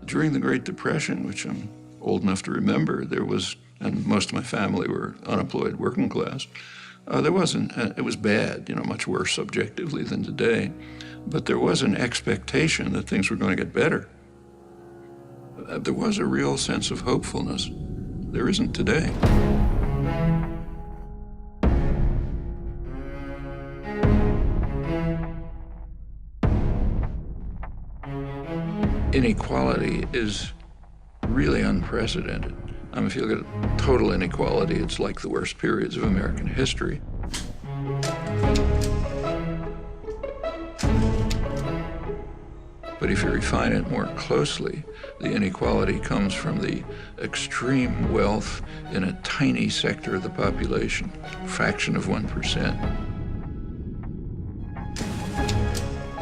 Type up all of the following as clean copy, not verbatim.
During the Great Depression, which I'm old enough to remember, there was, and most of my family were unemployed, working class, there wasn't, it was bad, much worse subjectively than today, but there was an expectation that things were going to get better. There was a real sense of hopefulness. There isn't today. Inequality is really unprecedented. If you look at total inequality, it's like the worst periods of American history. But if you refine it more closely, the inequality comes from the extreme wealth in a tiny sector of the population, a fraction of 1%.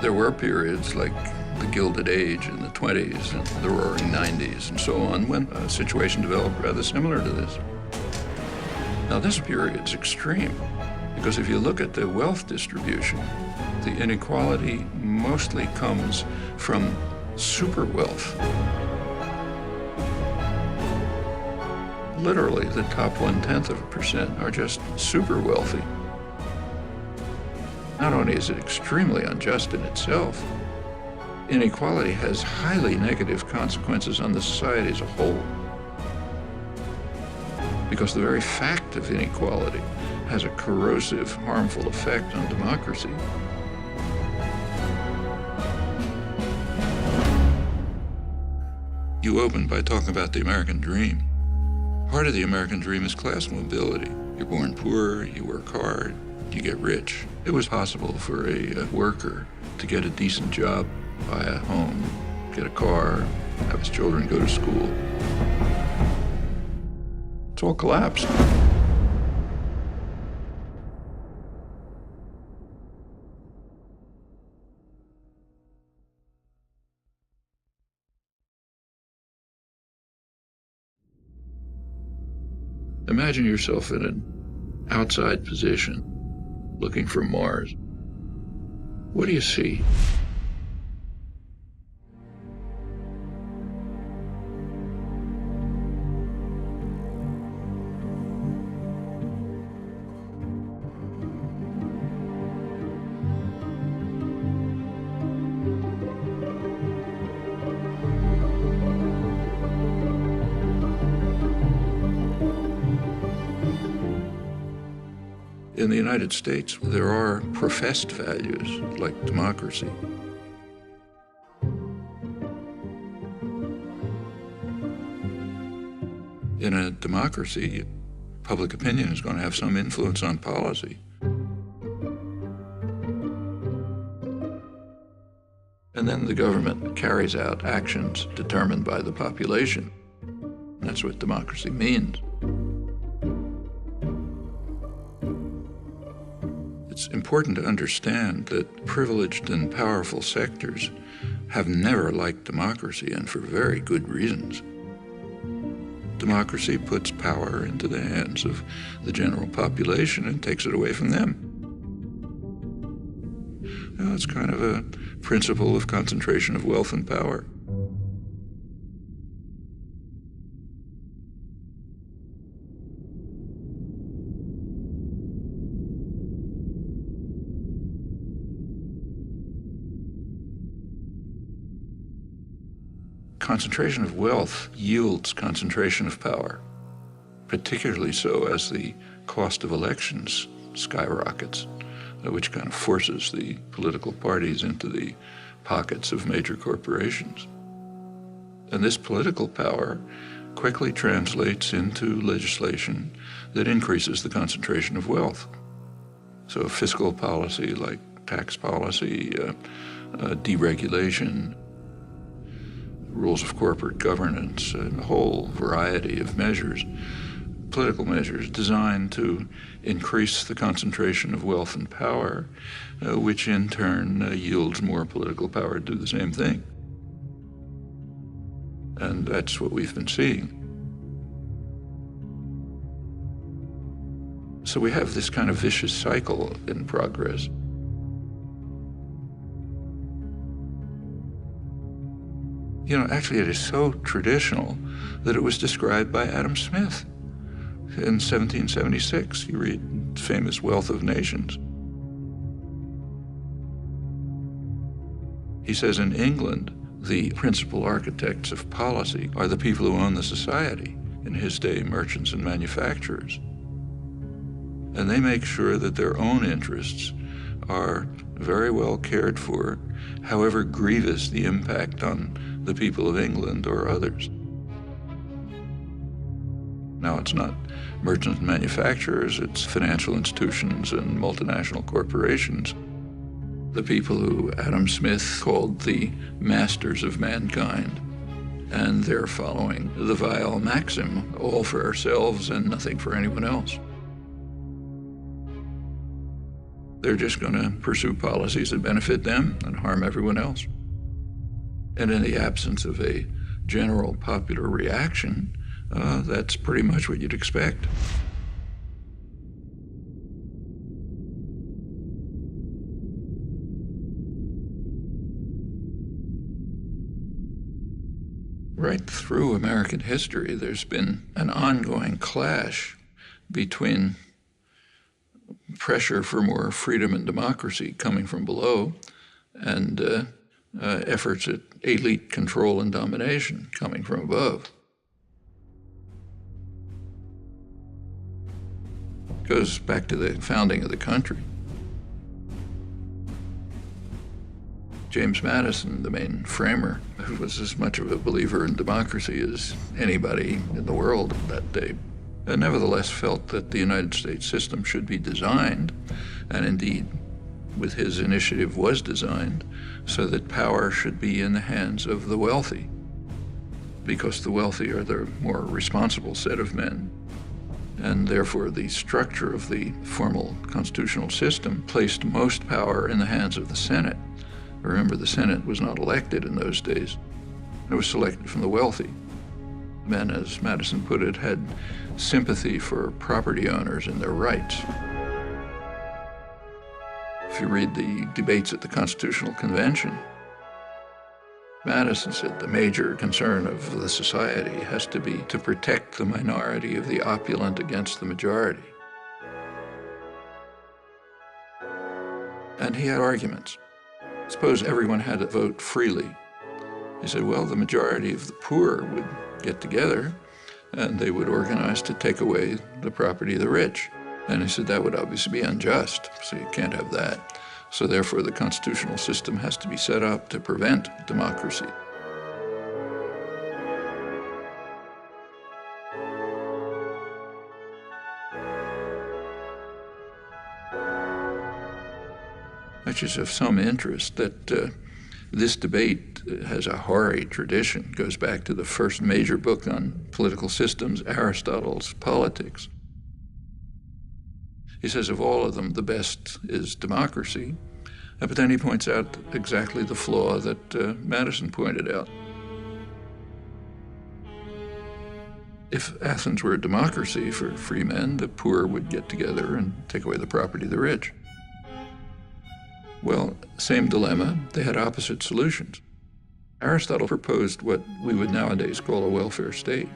There were periods like the Gilded Age in the 20s and the Roaring 90s and so on, when a situation developed rather similar to this. Now, this period's extreme, because if you look at the wealth distribution, the inequality mostly comes from super wealth. Literally, the top 0.1% are just super wealthy. Not only is it extremely unjust in itself, inequality has highly negative consequences on the society as a whole. Because the very fact of inequality has a corrosive, harmful effect on democracy. You opened by talking about the American dream. Part of the American dream is class mobility. You're born poor, you work hard, you get rich. It was possible for a worker to get a decent job, buy a home, get a car, have his children go to school. It's all collapsed. Imagine yourself in an outside position, looking from Mars. What do you see? In the United States, there are professed values like democracy. In a democracy, public opinion is going to have some influence on policy. And then the government carries out actions determined by the population. That's what democracy means. It's important to understand that privileged and powerful sectors have never liked democracy, and for very good reasons. Democracy puts power into the hands of the general population and takes it away from them. It's kind of a principle of concentration of wealth and power. Concentration of wealth yields concentration of power, particularly so as the cost of elections skyrockets, which kind of forces the political parties into the pockets of major corporations. And this political power quickly translates into legislation that increases the concentration of wealth. So fiscal policy like tax policy, deregulation, rules of corporate governance, and a whole variety of measures, political measures designed to increase the concentration of wealth and power, which in turn yields more political power to do the same thing. And that's what we've been seeing. So we have this kind of vicious cycle in progress. Actually it is so traditional that it was described by Adam Smith in 1776. You read famous Wealth of Nations. He says in England, the principal architects of policy are the people who own the society, in his day, merchants and manufacturers. And they make sure that their own interests are very well cared for, however grievous the impact on the people of England or others. Now, it's not merchants and manufacturers, it's financial institutions and multinational corporations. The people who Adam Smith called the masters of mankind, and they're following the vile maxim, all for ourselves and nothing for anyone else. They're just going to pursue policies that benefit them and harm everyone else. And in the absence of a general popular reaction, that's pretty much what you'd expect. Right through American history, there's been an ongoing clash between pressure for more freedom and democracy coming from below and efforts at elite control and domination coming from above. It goes back to the founding of the country. James Madison, the main framer, who was as much of a believer in democracy as anybody in the world at that day, nevertheless felt that the United States system should be designed, and indeed, with his initiative was designed, so that power should be in the hands of the wealthy, because the wealthy are the more responsible set of men. And therefore, the structure of the formal constitutional system placed most power in the hands of the Senate. Remember, the Senate was not elected in those days. It was selected from the wealthy. Men, as Madison put it, had sympathy for property owners and their rights. If you read the debates at the Constitutional Convention, Madison said the major concern of the society has to be to protect the minority of the opulent against the majority. And he had arguments. Suppose everyone had to vote freely. He said, well, the majority of the poor would get together and they would organize to take away the property of the rich. And he said that would obviously be unjust, so you can't have that. So therefore, the constitutional system has to be set up to prevent democracy. Which is of some interest that this debate has a hoary tradition, goes back to the first major book on political systems, Aristotle's Politics. He says of all of them, the best is democracy, but then he points out exactly the flaw that Madison pointed out. If Athens were a democracy for free men, the poor would get together and take away the property of the rich. Well, same dilemma, they had opposite solutions. Aristotle proposed what we would nowadays call a welfare state.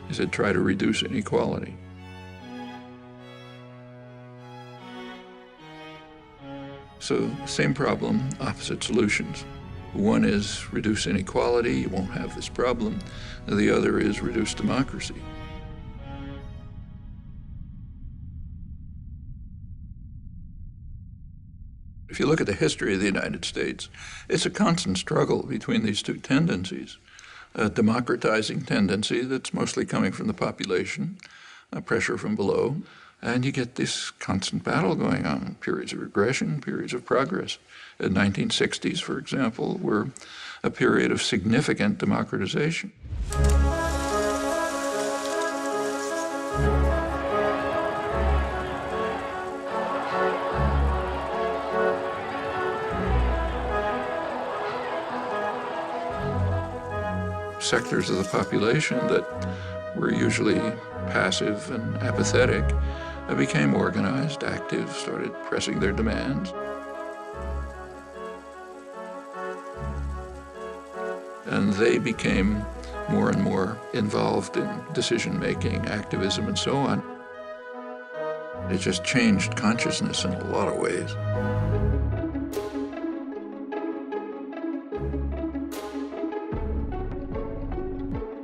He said, try to reduce inequality. So, same problem, opposite solutions. One is reduce inequality, you won't have this problem. The other is reduce democracy. If you look at the history of the United States, it's a constant struggle between these two tendencies. A democratizing tendency that's mostly coming from the population, a pressure from below, and you get this constant battle going on, periods of regression, periods of progress. The 1960s, for example, were a period of significant democratization. Sectors of the population that were usually passive and apathetic became organized, active, started pressing their demands. And they became more and more involved in decision-making, activism, and so on. It just changed consciousness in a lot of ways.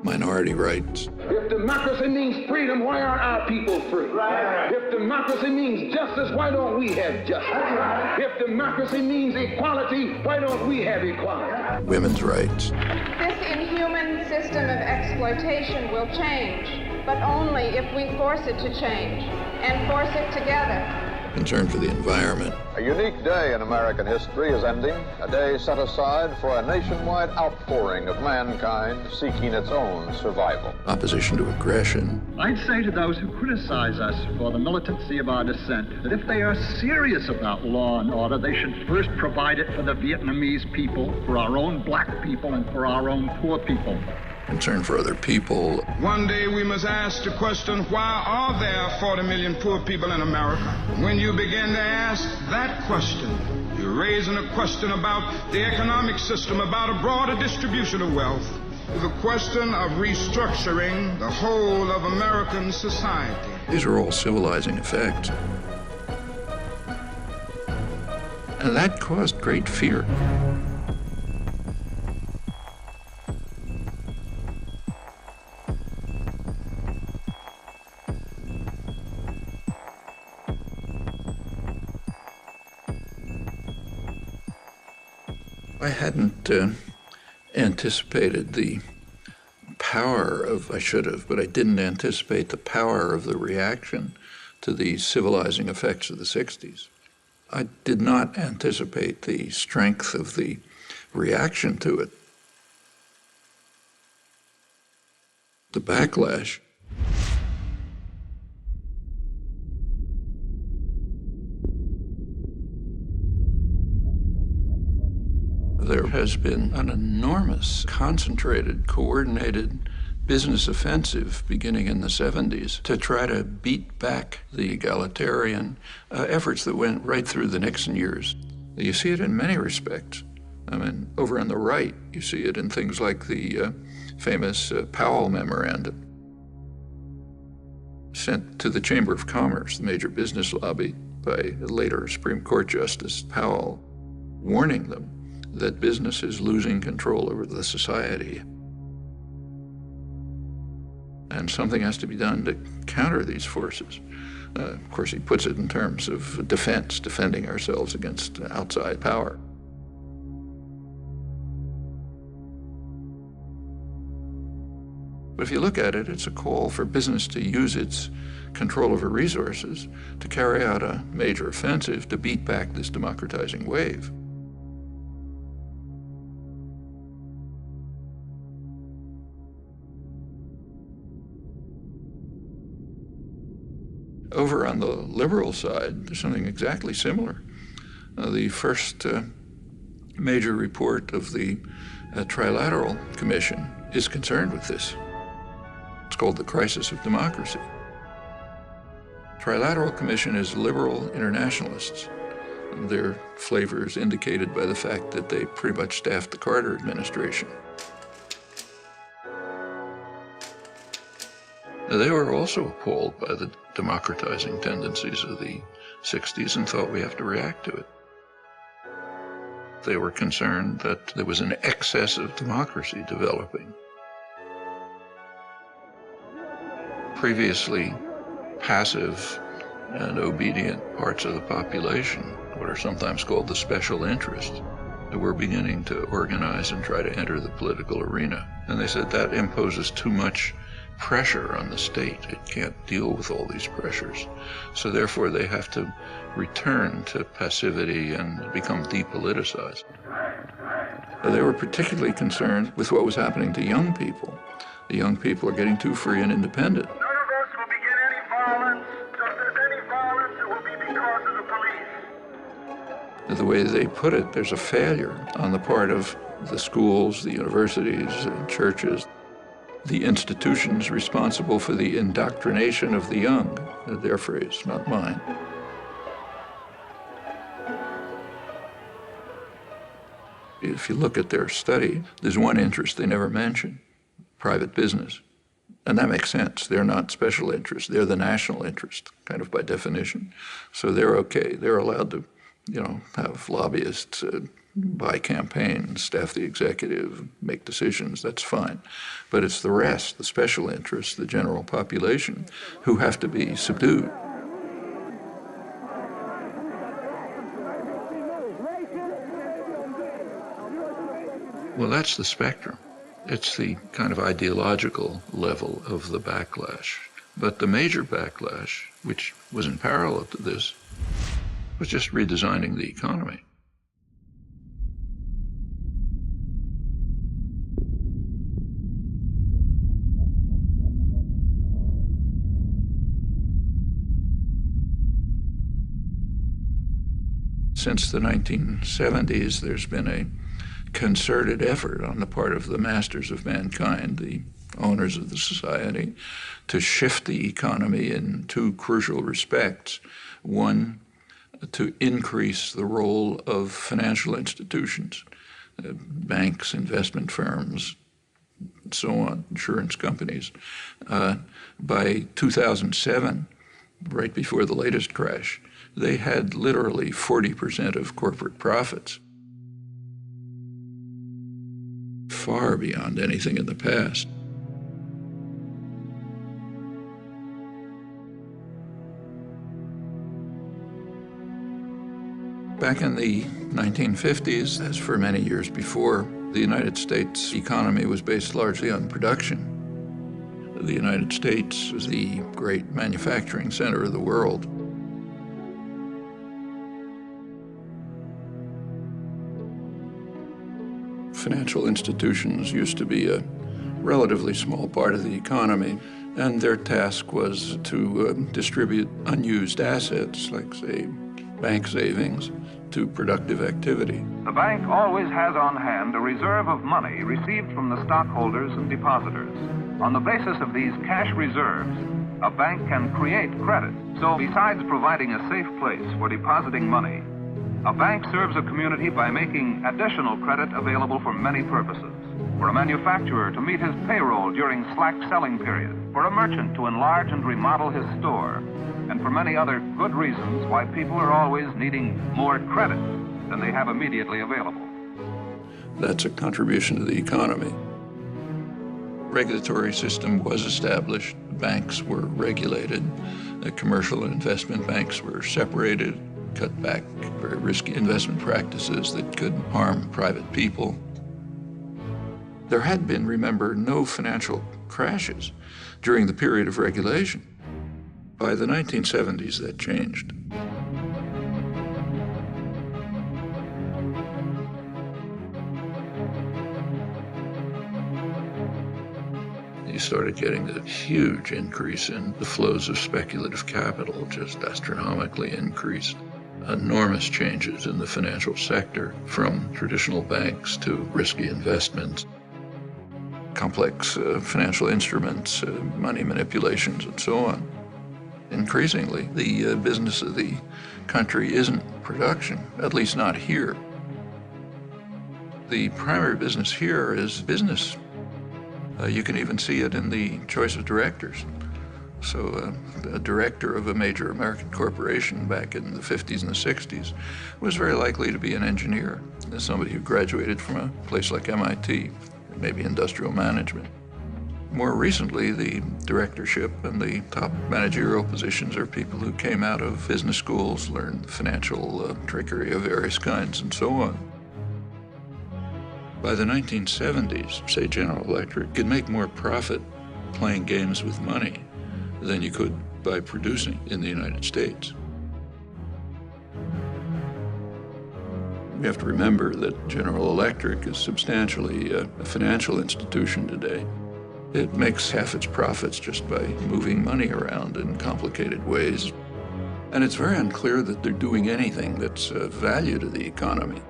Minority rights. If democracy means freedom, why aren't our people free? Right. If democracy means justice, why don't we have justice? Right. If democracy means equality, why don't we have equality? Women's rights. This inhuman system of exploitation will change, but only if we force it to change, and force it together. Concern for the environment. A unique day in American history is ending, a day set aside for a nationwide outpouring of mankind seeking its own survival. Opposition to aggression. I'd say to those who criticize us for the militancy of our dissent that if they are serious about law and order, they should first provide it for the Vietnamese people, for our own black people, and for our own poor people. Concern for other people. One day we must ask the question, why are there 40 million poor people in America? When you begin to ask that question, you're raising a question about the economic system, about a broader distribution of wealth, the question of restructuring the whole of American society. These are all civilizing effects. And that caused great fear. I hadn't anticipated the power of, I should have, but I didn't anticipate the power of the reaction to the civilizing effects of the 60s. I did not anticipate the strength of the reaction to it. The backlash. There has been an enormous, concentrated, coordinated business offensive beginning in the 70s to try to beat back the egalitarian efforts that went right through the Nixon years. You see it in many respects. I mean, over on the right, you see it in things like the famous Powell Memorandum, sent to the Chamber of Commerce, the major business lobby, by later Supreme Court Justice Powell, warning them that business is losing control over the society. And something has to be done to counter these forces. Of course, he puts it in terms of defense, defending ourselves against outside power. But if you look at it, it's a call for business to use its control over resources to carry out a major offensive to beat back this democratizing wave. Over on the liberal side, there's something exactly similar. The first major report of the Trilateral Commission is concerned with this. It's called the Crisis of Democracy. Trilateral Commission is liberal internationalists. Their flavor is indicated by the fact that they pretty much staffed the Carter administration. They were also appalled by the democratizing tendencies of the 60s and thought we have to react to it. They were concerned that there was an excess of democracy developing. Previously passive and obedient parts of the population, what are sometimes called the special interests, were beginning to organize and try to enter the political arena. And they said that imposes too much pressure on the state. It can't deal with all these pressures. So therefore they have to return to passivity and become depoliticized. They were particularly concerned with what was happening to young people. The young people are getting too free and independent. None of us will begin any violence. Just as any violence, it will be because of the police. The way they put it, there's a failure on the part of the schools, the universities, churches, the institutions responsible for the indoctrination of the young. Their phrase, not mine. If you look at their study, there's one interest they never mention: private business. And that makes sense. They're not special interests. They're the national interest, kind of by definition. So they're okay. They're allowed to, have lobbyists buy campaigns, staff the executive, make decisions. That's fine. But it's the rest, the special interests, the general population, who have to be subdued. Well, that's the spectrum. It's the kind of ideological level of the backlash. But the major backlash, which was in parallel to this, was just redesigning the economy. Since the 1970s, there's been a concerted effort on the part of the masters of mankind, the owners of the society, to shift the economy in two crucial respects. One, to increase the role of financial institutions, banks, investment firms, and so on, insurance companies. By 2007, right before the latest crash, they had literally 40% of corporate profits, far beyond anything in the past. Back in the 1950s, as for many years before, the United States economy was based largely on production. The United States was the great manufacturing center of the world. Financial institutions used to be a relatively small part of the economy, and their task was to distribute unused assets, like, say, bank savings, to productive activity. The bank always has on hand a reserve of money received from the stockholders and depositors. On the basis of these cash reserves, a bank can create credit. So besides providing a safe place for depositing money, a bank serves a community by making additional credit available for many purposes. For a manufacturer to meet his payroll during slack selling periods, for a merchant to enlarge and remodel his store, and for many other good reasons why people are always needing more credit than they have immediately available. That's a contribution to the economy. Regulatory system was established. Banks were regulated. The commercial and investment banks were separated, cut back very risky investment practices that could harm private people. There had been, remember, no financial crashes during the period of regulation. By the 1970s, that changed. You started getting a huge increase in the flows of speculative capital, just astronomically increased. Enormous changes in the financial sector, from traditional banks to risky investments, complex financial instruments, money manipulations, and so on. Increasingly, the business of the country isn't production, at least not here. The primary business here is business. You can even see it in the choice of directors. So a director of a major American corporation back in the 50s and the 60s was very likely to be an engineer, somebody who graduated from a place like MIT, maybe industrial management. More recently, the directorship and the top managerial positions are people who came out of business schools, learned financial trickery of various kinds, and so on. By the 1970s, say General Electric could make more profit playing games with money than you could by producing in the United States. We have to remember that General Electric is substantially a financial institution today. It makes half its profits just by moving money around in complicated ways. And it's very unclear that they're doing anything that's of value to the economy.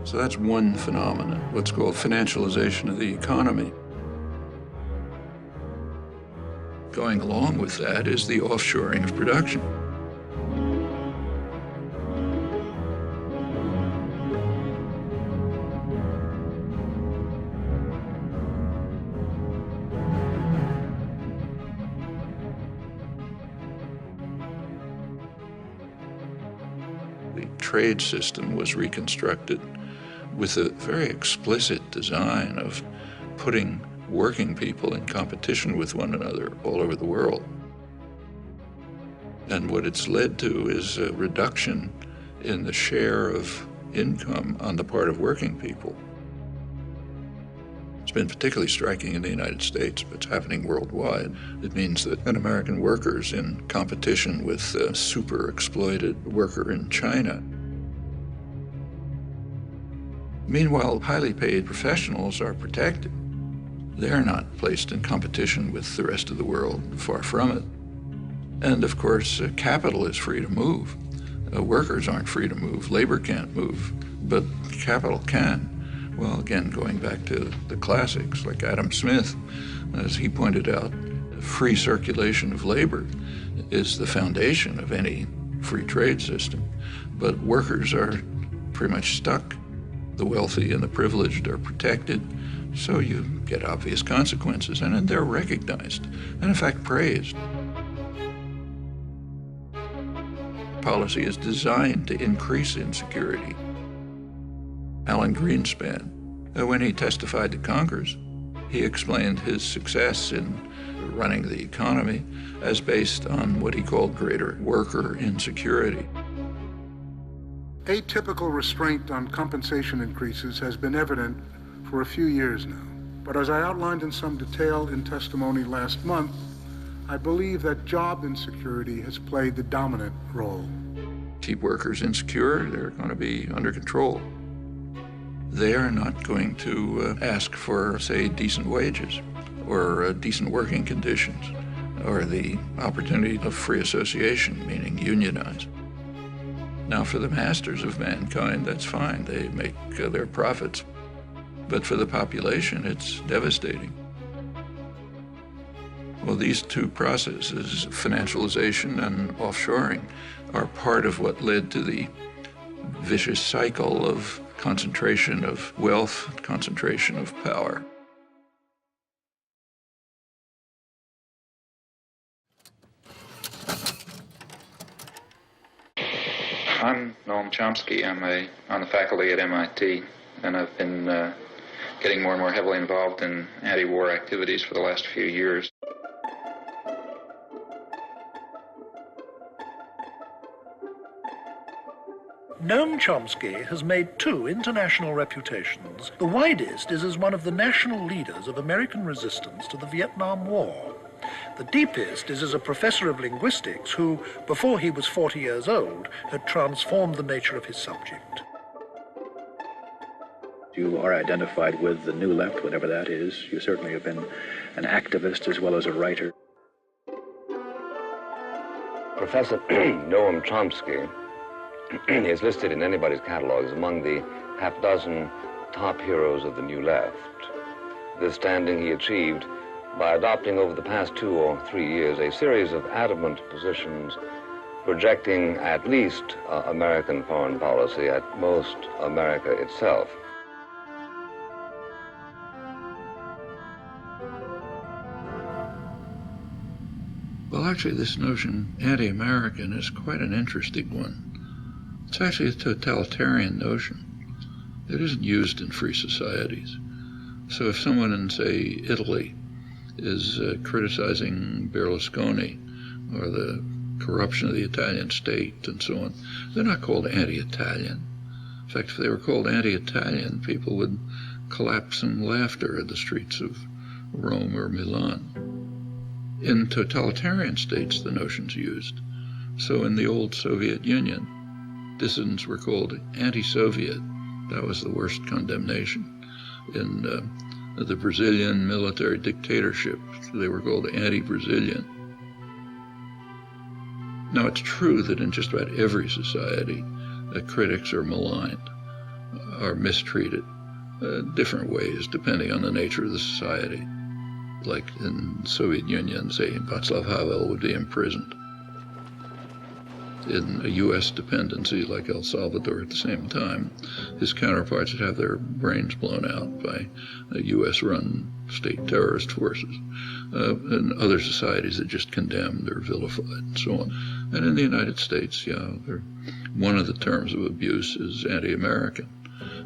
So that's one phenomenon, what's called financialization of the economy. Going along with that is the offshoring of production. trade system was reconstructed with a very explicit design of putting working people in competition with one another all over the world. And what it's led to is a reduction in the share of income on the part of working people. It's been particularly striking in the United States, but it's happening worldwide. It means that an American worker is in competition with a super exploited worker in China. Meanwhile, highly paid professionals are protected. They're not placed in competition with the rest of the world, far from it. And of course, capital is free to move. Workers aren't free to move. Labor can't move, but capital can. Well, again, going back to the classics, like Adam Smith, as he pointed out, free circulation of labor is the foundation of any free trade system. But workers are pretty much stuck. The wealthy and the privileged are protected, so you get obvious consequences, and they're recognized, and in fact praised. Policy is designed to increase insecurity. Alan Greenspan, when he testified to Congress, he explained his success in running the economy as based on what he called greater worker insecurity. Atypical restraint on compensation increases has been evident for a few years now. But as I outlined in some detail in testimony last month, I believe that job insecurity has played the dominant role. Keep workers insecure, they're going to be under control. They are not going to ask for, say, decent wages or decent working conditions or the opportunity of free association, meaning unionize. Now, for the masters of mankind, that's fine. They make their profits. But for the population, it's devastating. Well, these two processes, financialization and offshoring, are part of what led to the vicious cycle of concentration of wealth, concentration of power. I'm Noam Chomsky. I'm on the faculty at MIT, and I've been getting more and more heavily involved in anti-war activities for the last few years. Noam Chomsky has made two international reputations. The widest is as one of the national leaders of American resistance to the Vietnam War. The deepest is as a professor of linguistics who, before he was 40 years old, had transformed the nature of his subject. You are identified with the New Left, whatever that is. You certainly have been an activist as well as a writer. Professor Noam Chomsky is listed in anybody's catalog as among the half-dozen top heroes of the New Left. This standing he achieved by adopting over the past 2 or 3 years a series of adamant positions projecting at least American foreign policy, at most America itself. Well, actually, this notion, anti-American, is quite an interesting one. It's actually a totalitarian notion. It isn't used in free societies. So if someone in, say, Italy is criticizing Berlusconi or the corruption of the Italian state and so on, they're not called anti-Italian. In fact, if they were called anti-Italian, people would collapse in laughter in the streets of Rome or Milan. In totalitarian states, the notion's used. So in the old Soviet Union, dissidents were called anti-Soviet. That was the worst condemnation. In the Brazilian military dictatorship, they were called anti-Brazilian. Now, it's true that in just about every society, critics are maligned, are mistreated, different ways depending on the nature of the society. Like in the Soviet Union, say, Václav Havel would be imprisoned. In a U.S. dependency like El Salvador at the same time, his counterparts would have their brains blown out by U.S.-run state terrorist forces. In other societies, they're just condemned or vilified and so on. And in the United States, yeah, there are one of the terms of abuse is anti-American.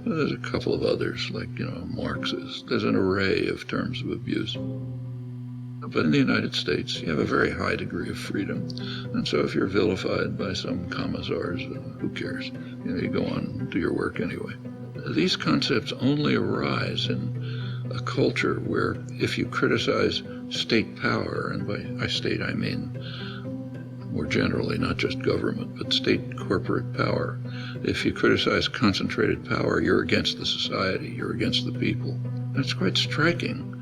There's a couple of others, like, Marxist. There's an array of terms of abuse. But in the United States, you have a very high degree of freedom. And so if you're vilified by some commissars, who cares? You go on and do your work anyway. These concepts only arise in a culture where if you criticize state power, and by state I mean more generally, not just government, but state corporate power, if you criticize concentrated power, you're against the society, you're against the people. That's quite striking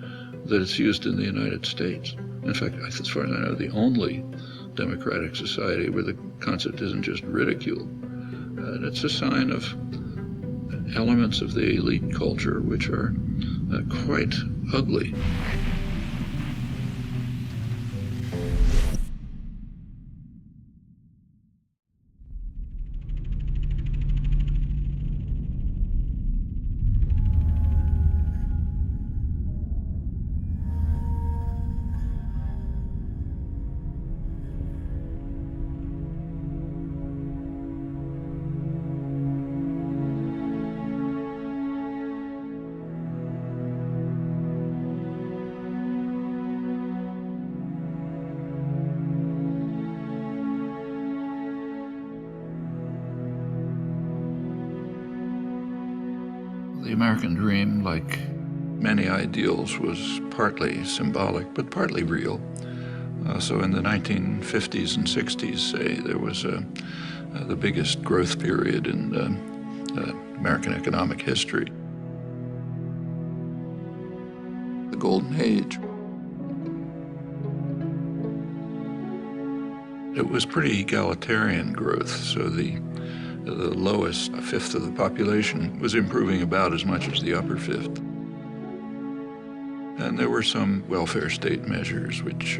that it's used in the United States. In fact, as far as I know, the only democratic society where the concept isn't just ridiculed. And it's a sign of elements of the elite culture which are quite ugly. The American dream, like many ideals, was partly symbolic, but partly real. So in the 1950s and 60s, say, there was the biggest growth period in American economic history. The Golden Age. It was pretty egalitarian growth, so the lowest fifth of the population was improving about as much as the upper fifth. And there were some welfare state measures which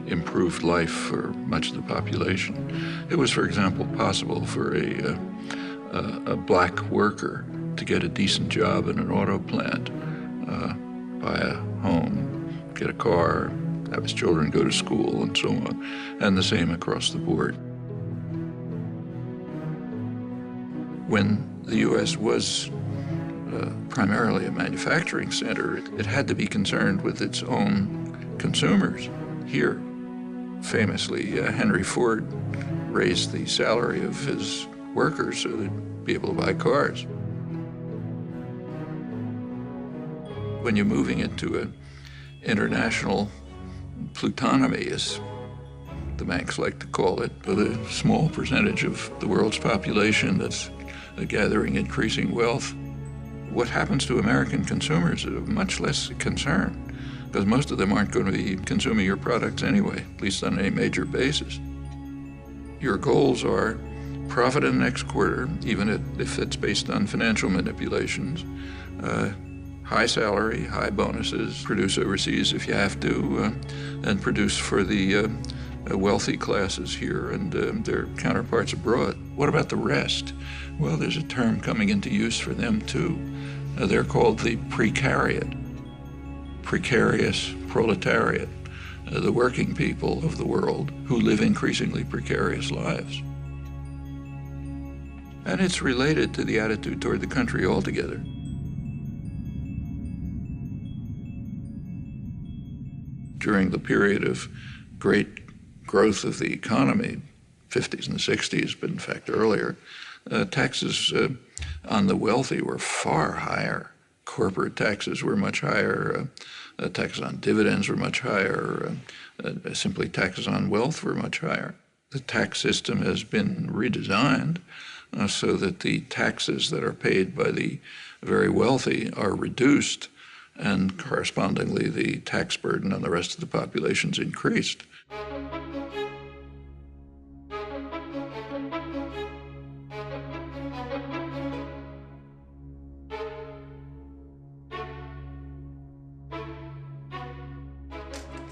improved life for much of the population. It was, for example, possible for a black worker to get a decent job in an auto plant, buy a home, get a car, have his children go to school, and so on, and the same across the board. When the U.S. was primarily a manufacturing center, it had to be concerned with its own consumers. Here, famously, Henry Ford raised the salary of his workers so they'd be able to buy cars. When you're moving into an international plutonomy, as the banks like to call it, with a small percentage of the world's population that's gathering increasing wealth, what happens to American consumers is of much less concern, because most of them aren't going to be consuming your products anyway, at least on any major basis. Your goals are profit in the next quarter, even if it's based on financial manipulations, high salary, high bonuses, produce overseas if you have to, and produce for the wealthy classes here and their counterparts abroad. What about the rest? Well, there's a term coming into use for them too. They're called the precariat, precarious proletariat, the working people of the world who live increasingly precarious lives. And it's related to the attitude toward the country altogether. During the period of great growth of the economy, 50s and 60s, but in fact earlier, taxes on the wealthy were far higher. Corporate taxes were much higher. Taxes on dividends were much higher. Simply taxes on wealth were much higher. The tax system has been redesigned so that the taxes that are paid by the very wealthy are reduced, and correspondingly the tax burden on the rest of the population's increased.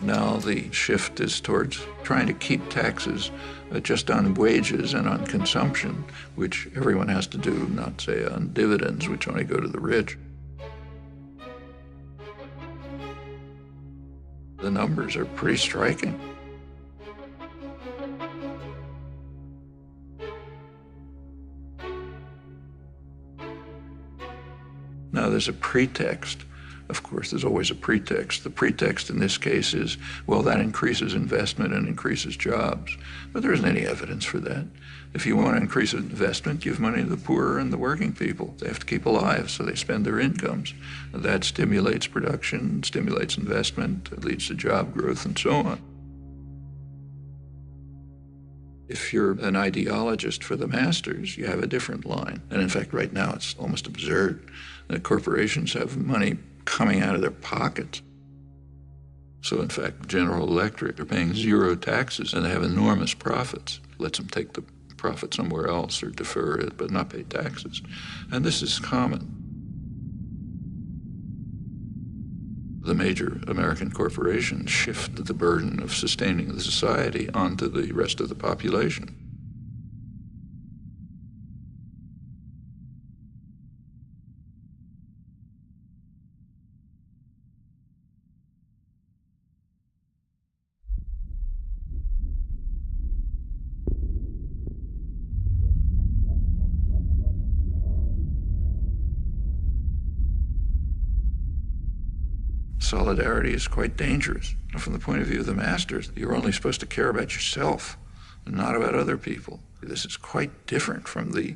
Now the shift is towards trying to keep taxes just on wages and on consumption, which everyone has to do, not say on dividends, which only go to the rich. The numbers are pretty striking. as a pretext. Of course, there's always a pretext. The pretext in this case is, well, that increases investment and increases jobs. But there isn't any evidence for that. If you want to increase investment, give money to the poor and the working people. They have to keep alive, so they spend their incomes. That stimulates production, stimulates investment, it leads to job growth, and so on. If you're an ideologist for the masters, you have a different line. And in fact, right now, it's almost absurd that corporations have money coming out of their pockets. So in fact, General Electric are paying 0 taxes, and they have enormous profits. Lets them take the profit somewhere else or defer it, but not pay taxes. And this is common. The major American corporations shift the burden of sustaining the society onto the rest of the population. Solidarity is quite dangerous. From the point of view of the masters, you're only supposed to care about yourself and not about other people. This is quite different from the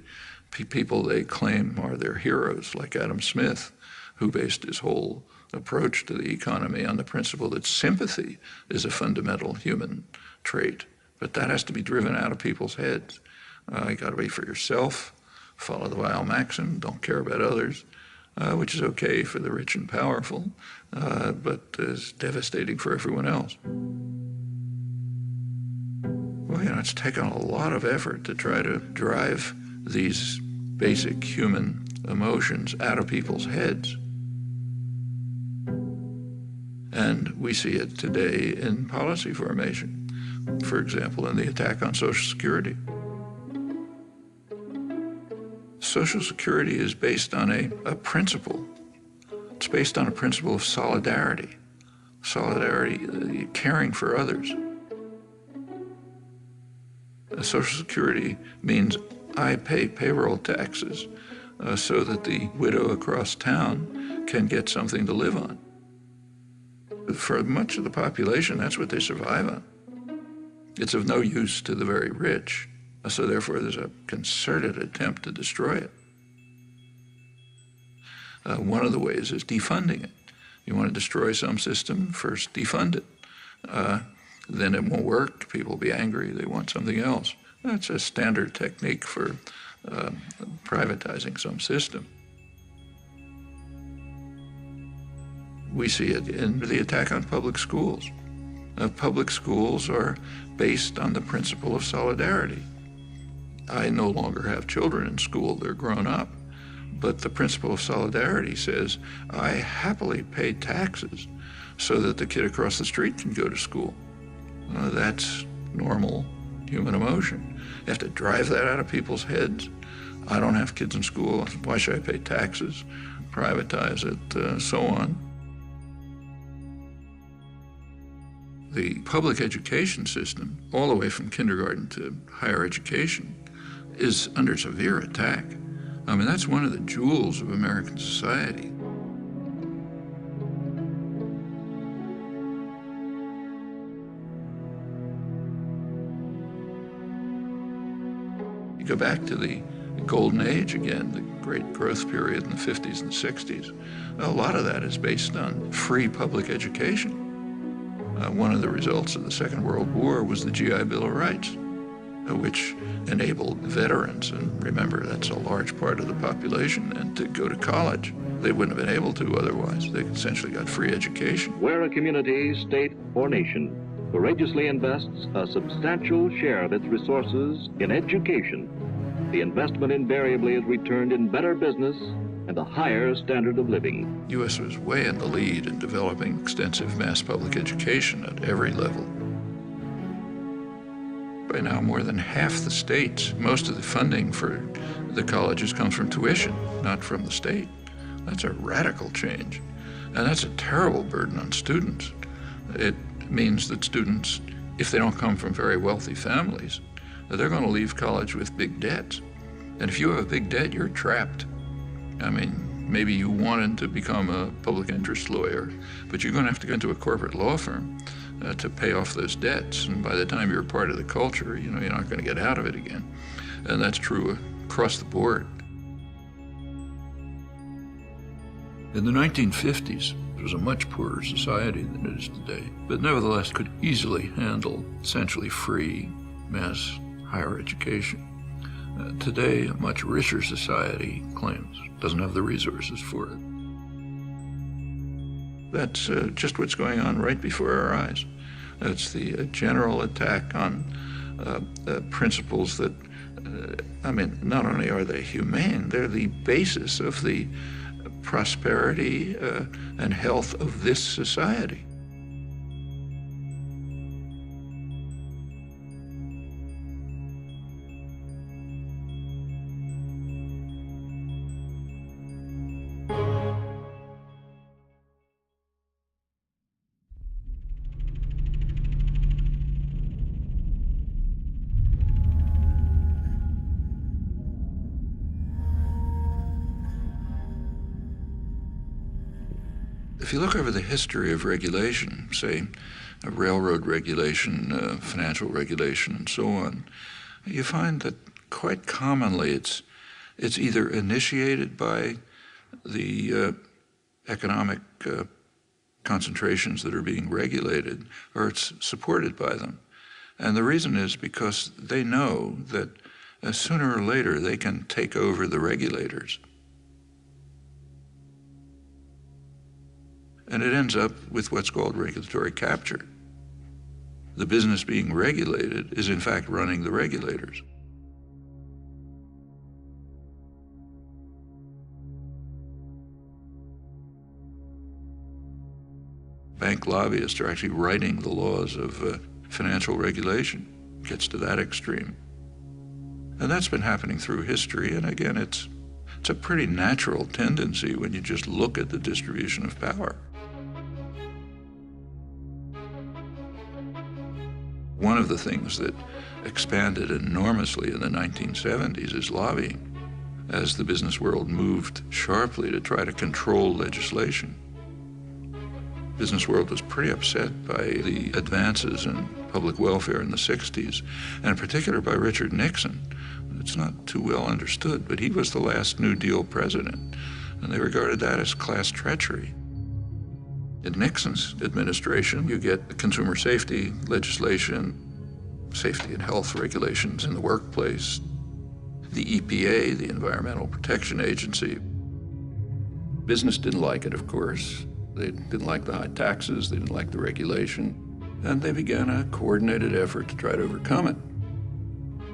people they claim are their heroes, like Adam Smith, who based his whole approach to the economy on the principle that sympathy is a fundamental human trait. But that has to be driven out of people's heads. You got to be for yourself, follow the Weil maxim, don't care about others. Which is okay for the rich and powerful, but is devastating for everyone else. Well, it's taken a lot of effort to try to drive these basic human emotions out of people's heads. And we see it today in policy formation. For example, in the attack on Social Security. Social Security is based on a principle. It's based on a principle of solidarity. Solidarity, caring for others. Social Security means I pay payroll taxes so that the widow across town can get something to live on. For much of the population, that's what they survive on. It's of no use to the very rich. So therefore, there's a concerted attempt to destroy it. One of the ways is defunding it. You want to destroy some system, first defund it. Then it won't work, people will be angry, they want something else. That's a standard technique for privatizing some system. We see it in the attack on public schools. Public schools are based on the principle of solidarity. I no longer have children in school, they're grown up. But the principle of solidarity says, I happily pay taxes so that the kid across the street can go to school. That's normal human emotion. You have to drive that out of people's heads. I don't have kids in school, why should I pay taxes? Privatize it, so on. The public education system, all the way from kindergarten to higher education, is under severe attack. I mean, that's one of the jewels of American society. You go back to the golden age again, the great growth period in the 50s and 60s. A lot of that is based on free public education. One of the results of the Second World War was the GI Bill of Rights, which enabled veterans, and remember that's a large part of the population, and to go to college. They wouldn't have been able to otherwise. They essentially got free education. Where a community, state, or nation courageously invests a substantial share of its resources in education, the investment invariably is returned in better business and a higher standard of living. The U.S. was way in the lead in developing extensive mass public education at every level. By now, more than half the states, most of the funding for the colleges comes from tuition, not from the state. That's a radical change. And that's a terrible burden on students. It means that students, if they don't come from very wealthy families, they're going to leave college with big debts. And if you have a big debt, you're trapped. I mean, Maybe you wanted to become a public interest lawyer, but you're going to have to go into a corporate law firm to pay off those debts. And by the time you're part of the culture, you're not going to get out of it again. And that's true across the board. In the 1950s, it was a much poorer society than it is today, but nevertheless could easily handle essentially free mass higher education. Today, a much richer society claims doesn't have the resources for it. That's just what's going on right before our eyes. It's the general attack on principles that, not only are they humane, they're the basis of the prosperity and health of this society. If you look over the history of regulation, say railroad regulation, financial regulation, and so on, you find that quite commonly it's either initiated by the economic concentrations that are being regulated, or it's supported by them. And the reason is because they know that sooner or later they can take over the regulators. And it ends up with what's called regulatory capture. The business being regulated is in fact running the regulators. Bank lobbyists are actually writing the laws of financial regulation. It gets to that extreme. And that's been happening through history, and again, it's a pretty natural tendency when you just look at the distribution of power. One of the things that expanded enormously in the 1970s is lobbying, as the business world moved sharply to try to control legislation. The business world was pretty upset by the advances in public welfare in the 60s, and in particular by Richard Nixon. It's not too well understood, but he was the last New Deal president, and they regarded that as class treachery. In Nixon's administration, you get consumer safety legislation, safety and health regulations in the workplace, the EPA, the Environmental Protection Agency. Business didn't like it, of course. They didn't like the high taxes, they didn't like the regulation, and they began a coordinated effort to try to overcome it.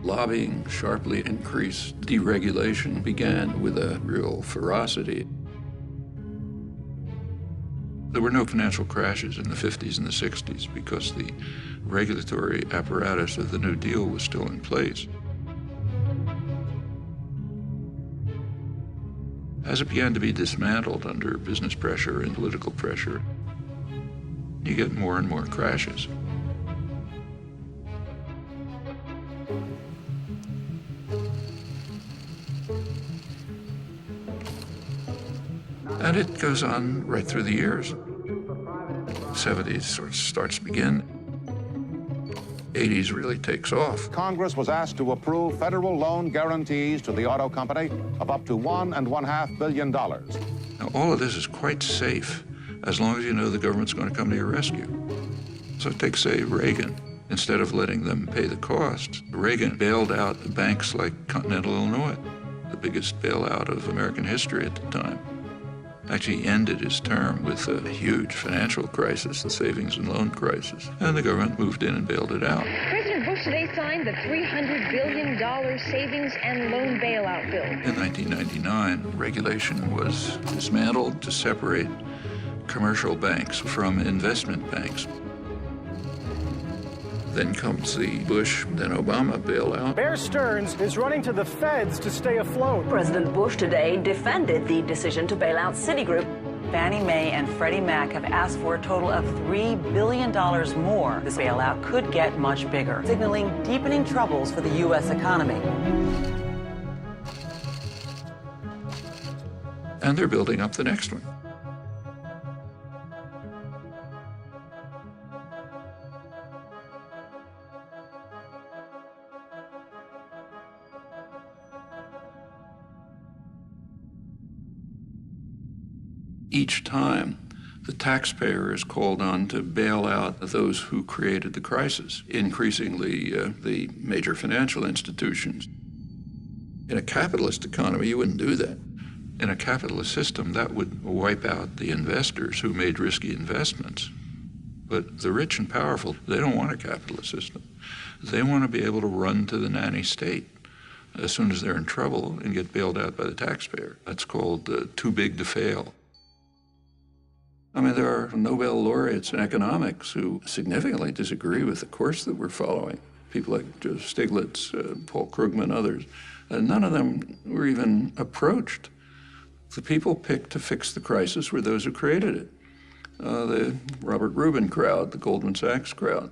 Lobbying sharply increased. Deregulation began with a real ferocity. There were no financial crashes in the 50s and the 60s because the regulatory apparatus of the New Deal was still in place. As it began to be dismantled under business pressure and political pressure, you get more and more crashes. And it goes on right through the years. 70s sort of starts to begin. 80s really takes off. Congress was asked to approve federal loan guarantees to the auto company of up to $1.5 billion. Now, all of this is quite safe as long as you know the government's going to come to your rescue. So take, say, Reagan. Instead of letting them pay the costs, Reagan bailed out banks like Continental Illinois, the biggest bailout of American history at the time. Actually ended his term with a huge financial crisis, the savings and loan crisis, and the government moved in and bailed it out. President Bush today signed the $300 billion savings and loan bailout bill. In 1999, regulation was dismantled to separate commercial banks from investment banks. Then comes the Bush, then Obama bailout. Bear Stearns is running to the feds to stay afloat. President Bush today defended the decision to bail out Citigroup. Fannie Mae and Freddie Mac have asked for a total of $3 billion more. This bailout could get much bigger, signaling deepening troubles for the U.S. economy. and they're building up the next one. Each time, the taxpayer is called on to bail out those who created the crisis, increasingly the major financial institutions. In a capitalist economy, you wouldn't do that. In a capitalist system, that would wipe out the investors who made risky investments. But the rich and powerful, they don't want a capitalist system. They want to be able to run to the nanny state as soon as they're in trouble and get bailed out by the taxpayer. That's called too big to fail. I mean, there are Nobel laureates in economics who significantly disagree with the course that we're following. People like Joseph Stiglitz, Paul Krugman, others. None of them were even approached. The people picked to fix the crisis were those who created it. The Robert Rubin crowd, the Goldman Sachs crowd,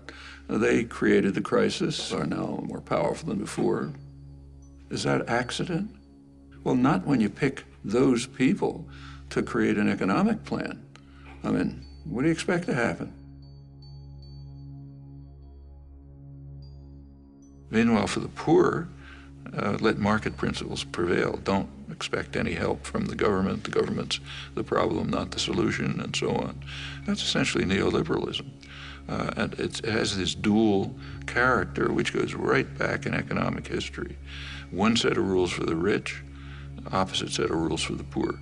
they created the crisis, are now more powerful than before. Is that accident? Well, not when you pick those people to create an economic plan. I mean, what do you expect to happen? Meanwhile, for the poor, let market principles prevail. Don't expect any help from the government. The government's the problem, not the solution, and so on. That's essentially neoliberalism. And it has this dual character, which goes right back in economic history. One set of rules for the rich, opposite set of rules for the poor.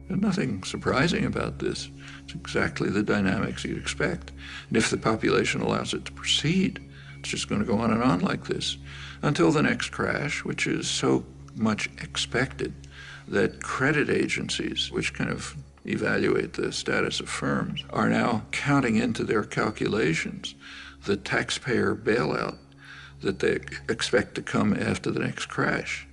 There's nothing surprising about this. It's exactly the dynamics you'd expect. And if the population allows it to proceed, it's just going to go on and on like this until the next crash, which is so much expected that credit agencies, which kind of evaluate the status of firms, are now counting into their calculations the taxpayer bailout that they expect to come after the next crash,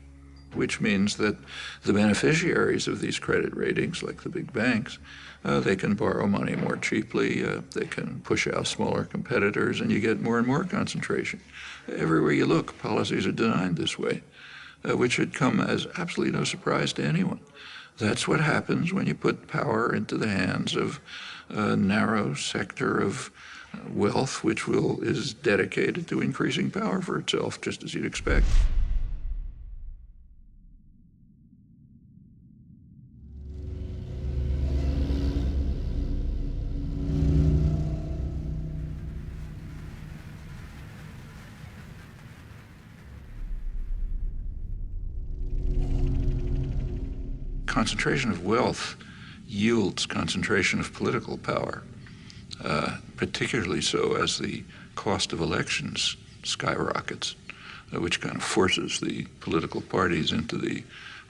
which means that the beneficiaries of these credit ratings, like the big banks, they can borrow money more cheaply, they can push out smaller competitors, and you get more and more concentration. Everywhere you look, policies are designed this way, which should come as absolutely no surprise to anyone. That's what happens when you put power into the hands of a narrow sector of wealth, which is dedicated to increasing power for itself, just as you'd expect. Concentration of wealth yields concentration of political power, particularly so as the cost of elections skyrockets, which kind of forces the political parties into the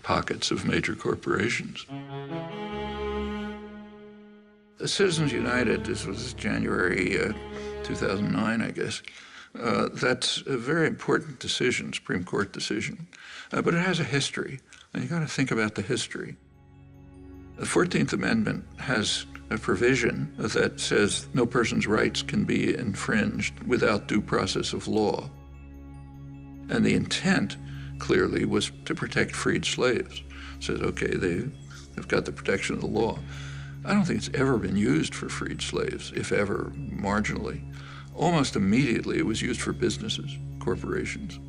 pockets of major corporations. The Citizens United, this was January 2009, I guess. That's a very important decision, Supreme Court decision, but it has a history. And you got to think about the history. The 14th Amendment has a provision that says no person's rights can be infringed without due process of law. And the intent, clearly, was to protect freed slaves. It says, okay, they've got the protection of the law. I don't think it's ever been used for freed slaves, if ever, marginally. Almost immediately, it was used for businesses, corporations.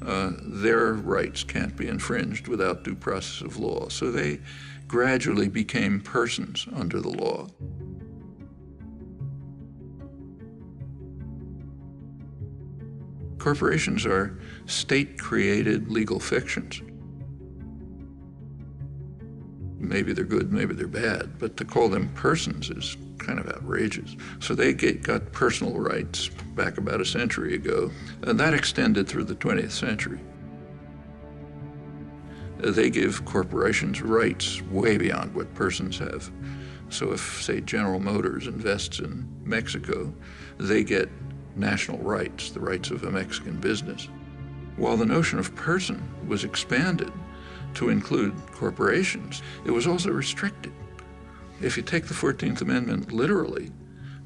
Their rights can't be infringed without due process of law. So they gradually became persons under the law. Corporations are state-created legal fictions. Maybe they're good, maybe they're bad, but to call them persons is kind of outrageous. So they got personal rights back about a century ago, and that extended through the 20th century. They give corporations rights way beyond what persons have. So if, say, General Motors invests in Mexico, they get national rights, the rights of a Mexican business. While the notion of person was expanded to include corporations, it was also restricted. If you take the 14th Amendment literally,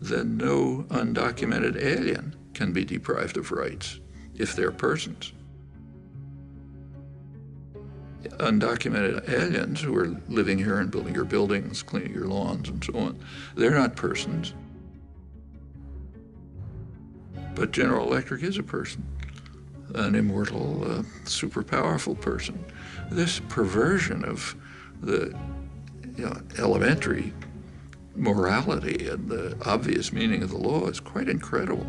then no undocumented alien can be deprived of rights if they're persons. undocumented aliens who are living here and building your buildings, cleaning your lawns, and so on. They're not persons. But General Electric is a person, an immortal, super powerful person. This perversion of the elementary morality and the obvious meaning of the law is quite incredible.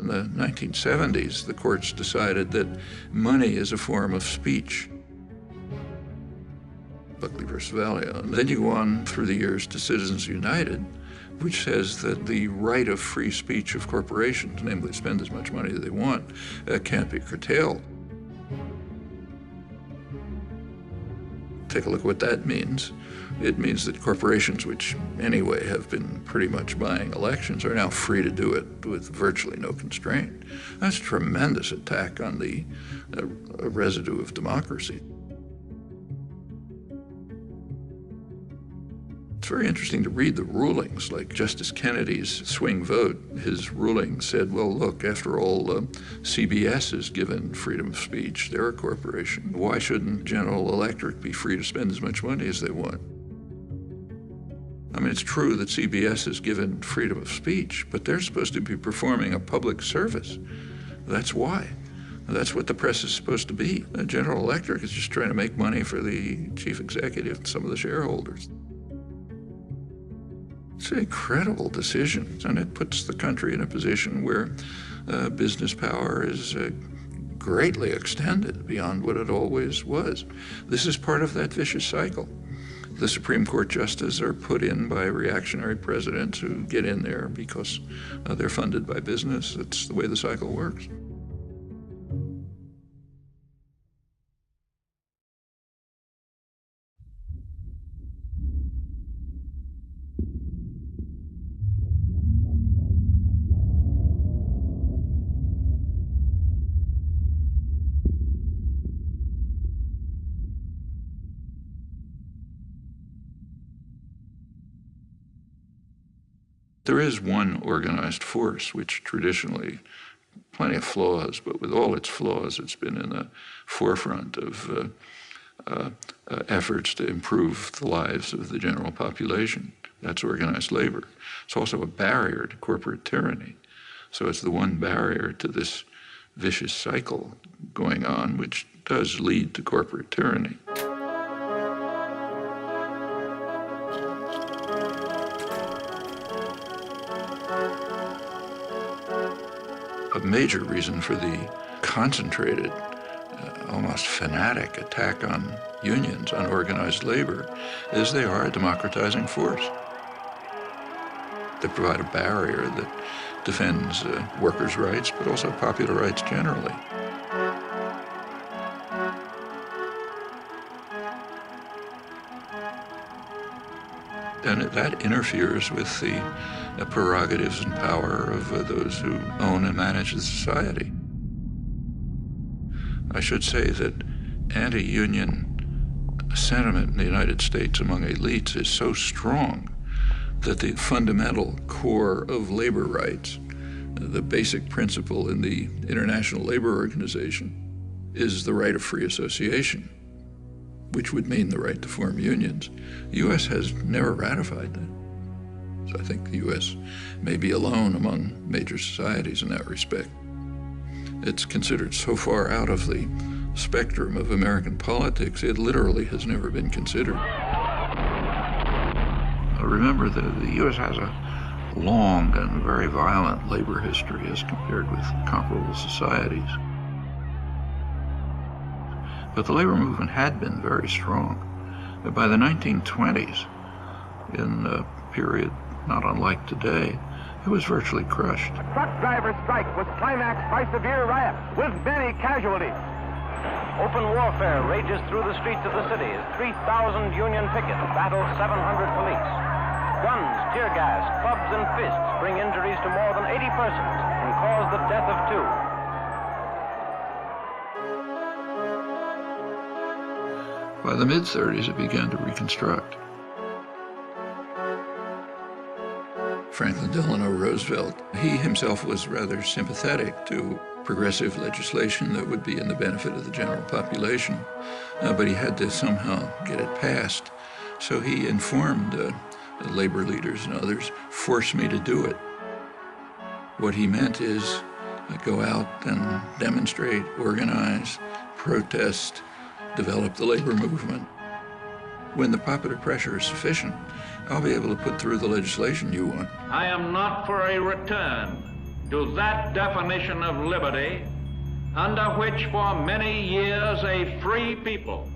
In the 1970s, the courts decided that money is a form of speech. Buckley versus Valeo. And then you go on through the years to Citizens United, which says that the right of free speech of corporations, namely spend as much money as they want, can't be curtailed. Take a look at what that means. It means that corporations, which anyway have been pretty much buying elections, are now free to do it with virtually no constraint. That's a tremendous attack on the residue of democracy. It's very interesting to read the rulings, like Justice Kennedy's swing vote. His ruling said, well, look, after all, CBS is given freedom of speech. They're a corporation. Why shouldn't General Electric be free to spend as much money as they want? I mean, it's true that CBS is given freedom of speech, but they're supposed to be performing a public service. That's why. That's what the press is supposed to be. General Electric is just trying to make money for the chief executive and some of the shareholders. It's an incredible decision, and it puts the country in a position where business power is greatly extended beyond what it always was. This is part of that vicious cycle. The Supreme Court justices are put in by reactionary presidents who get in there because they're funded by business. It's the way the cycle works. There is one organized force which traditionally, plenty of flaws, but with all its flaws, it's been in the forefront of efforts to improve the lives of the general population. That's organized labor. It's also a barrier to corporate tyranny. So it's the one barrier to this vicious cycle going on, which does lead to corporate tyranny. A major reason for the concentrated, almost fanatic attack on unions, on organized labor, is they are a democratizing force. They provide a barrier that defends workers' rights, but also popular rights generally. And that interferes with the prerogatives and power of those who own and manage the society. I should say that anti-union sentiment in the United States among elites is so strong that the fundamental core of labor rights, the basic principle in the International Labor Organization, is the right of free association, which would mean the right to form unions. The U.S. has never ratified that. So I think the U.S. may be alone among major societies in that respect. It's considered so far out of the spectrum of American politics, it literally has never been considered. Remember that the U.S. has a long and very violent labor history as compared with comparable societies. But the labor movement had been very strong. By the 1920s, in a period not unlike today, it was virtually crushed. A truck driver strike was climaxed by severe riots with many casualties. Open warfare rages through the streets of the city as 3,000 Union pickets battle 700 police. Guns, tear gas, clubs, and fists bring injuries to more than 80 persons and cause the death of 2. By the mid-30s, it began to reconstruct. Franklin Delano Roosevelt. He himself was rather sympathetic to progressive legislation that would be in the benefit of the general population, but he had to somehow get it passed. So he informed labor leaders and others, force me to do it. What he meant is go out and demonstrate, organize, protest, develop the labor movement. When the popular pressure is sufficient, I'll be able to put through the legislation you want. I am not for a return to that definition of liberty under which for many years a free people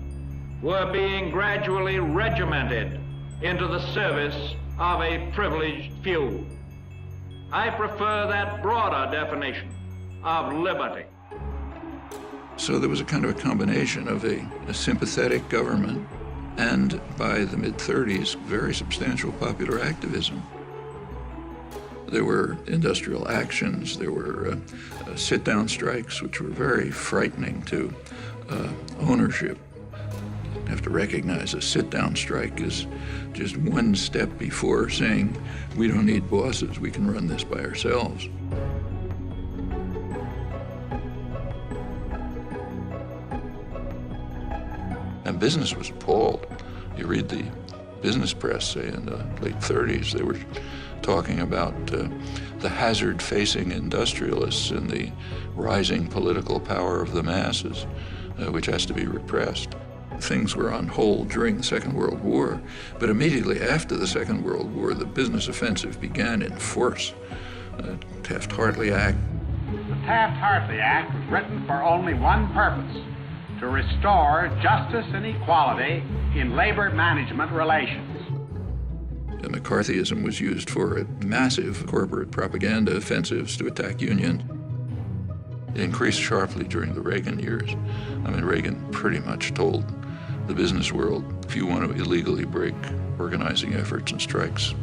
were being gradually regimented into the service of a privileged few. I prefer that broader definition of liberty. So there was a kind of a combination of a sympathetic government and, by the mid-30s, very substantial popular activism. There were industrial actions, there were sit-down strikes, which were very frightening to ownership. You have to recognize a sit-down strike is just one step before saying, we don't need bosses, we can run this by ourselves. And business was appalled. You read the business press, say, in the late 30s, they were talking about the hazard-facing industrialists and the rising political power of the masses, which has to be repressed. Things were on hold during the Second World War, but immediately after the Second World War, the business offensive began in force. Taft-Hartley Act. The Taft-Hartley Act was written for only one purpose: to restore justice and equality in labor management relations. And McCarthyism was used for massive corporate propaganda offensives to attack unions. It increased sharply during the Reagan years. I mean, Reagan pretty much told the business world, if you want to illegally break organizing efforts and strikes,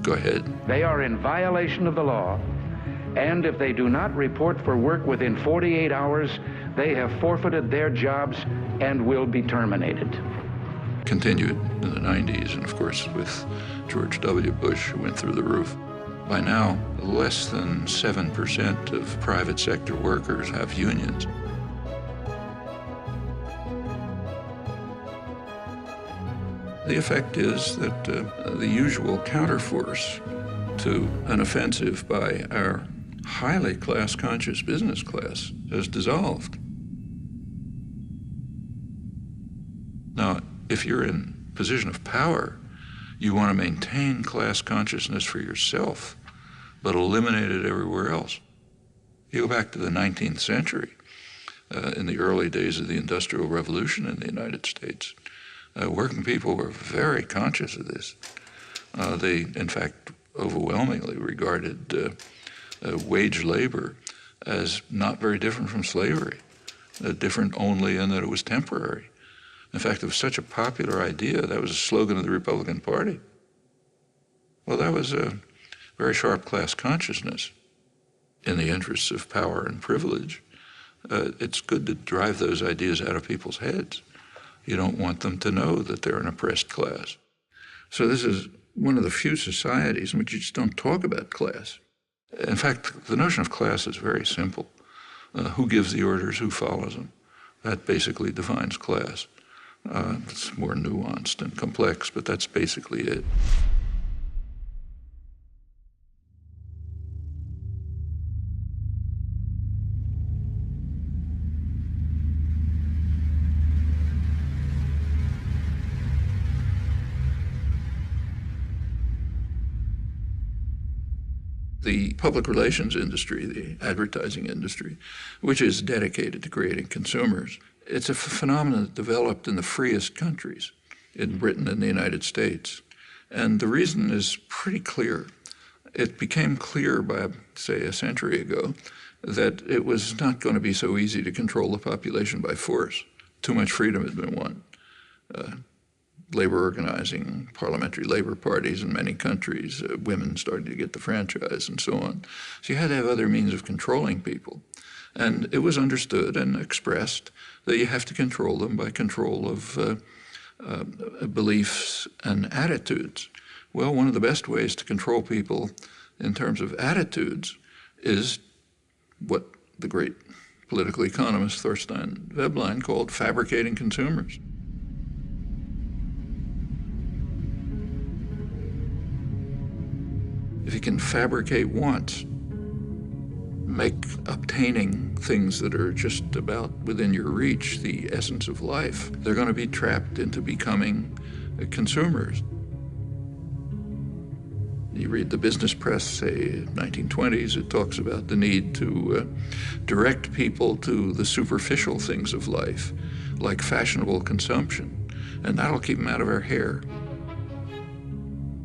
go ahead. They are in violation of the law, and if they do not report for work within 48 hours, they have forfeited their jobs and will be terminated. Continued in the 90s, and of course with George W. Bush, who went through the roof. By now, less than 7% of private sector workers have unions. The effect is that the usual counterforce to an offensive by our highly class-conscious business class has dissolved. Now, if you're in a position of power, you want to maintain class consciousness for yourself, but eliminate it everywhere else. You go back to the 19th century, in the early days of the Industrial Revolution in the United States, working people were very conscious of this. They, in fact, overwhelmingly regarded wage labor as not very different from slavery, different only in that it was temporary. In fact, it was such a popular idea, that was a slogan of the Republican Party. Well, that was a very sharp class consciousness in the interests of power and privilege. It's good to drive those ideas out of people's heads. You don't want them to know that they're an oppressed class. So this is one of the few societies in which you just don't talk about class. In fact, the notion of class is very simple. Who gives the orders, who follows them? That basically defines class. It's more nuanced and complex, but that's basically it. The public relations industry, the advertising industry, which is dedicated to creating consumers, it's a phenomenon that developed in the freest countries, in Britain and the United States. And the reason is pretty clear. It became clear by, say, a century ago that it was not going to be so easy to control the population by force. Too much freedom had been won. Labor organizing, parliamentary labor parties in many countries, women starting to get the franchise and so on. So you had to have other means of controlling people. And it was understood and expressed that you have to control them by control of beliefs and attitudes. Well, one of the best ways to control people in terms of attitudes is what the great political economist Thorstein Veblen called fabricating consumers. If you can fabricate wants, make obtaining things that are just about within your reach the essence of life, they're going to be trapped into becoming consumers. You read the business press, say, 1920s, it talks about the need to direct people to the superficial things of life, like fashionable consumption, and that'll keep them out of our hair.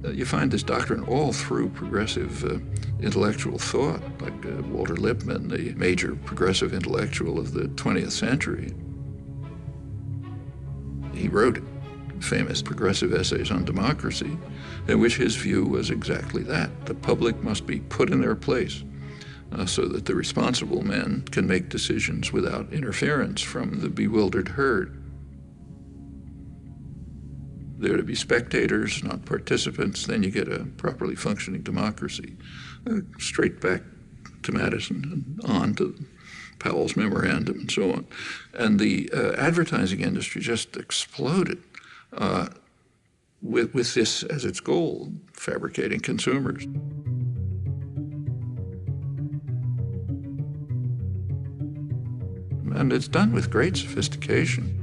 You find this doctrine all through progressive intellectual thought, like Walter Lippmann, the major progressive intellectual of the 20th century. He wrote famous progressive essays on democracy, in which his view was exactly that. The public must be put in their place so that the responsible men can make decisions without interference from the bewildered herd. They're to be spectators, not participants, then you get a properly functioning democracy. Straight back to Madison and on to Powell's memorandum and so on. And the advertising industry just exploded with this as its goal, fabricating consumers. And it's done with great sophistication.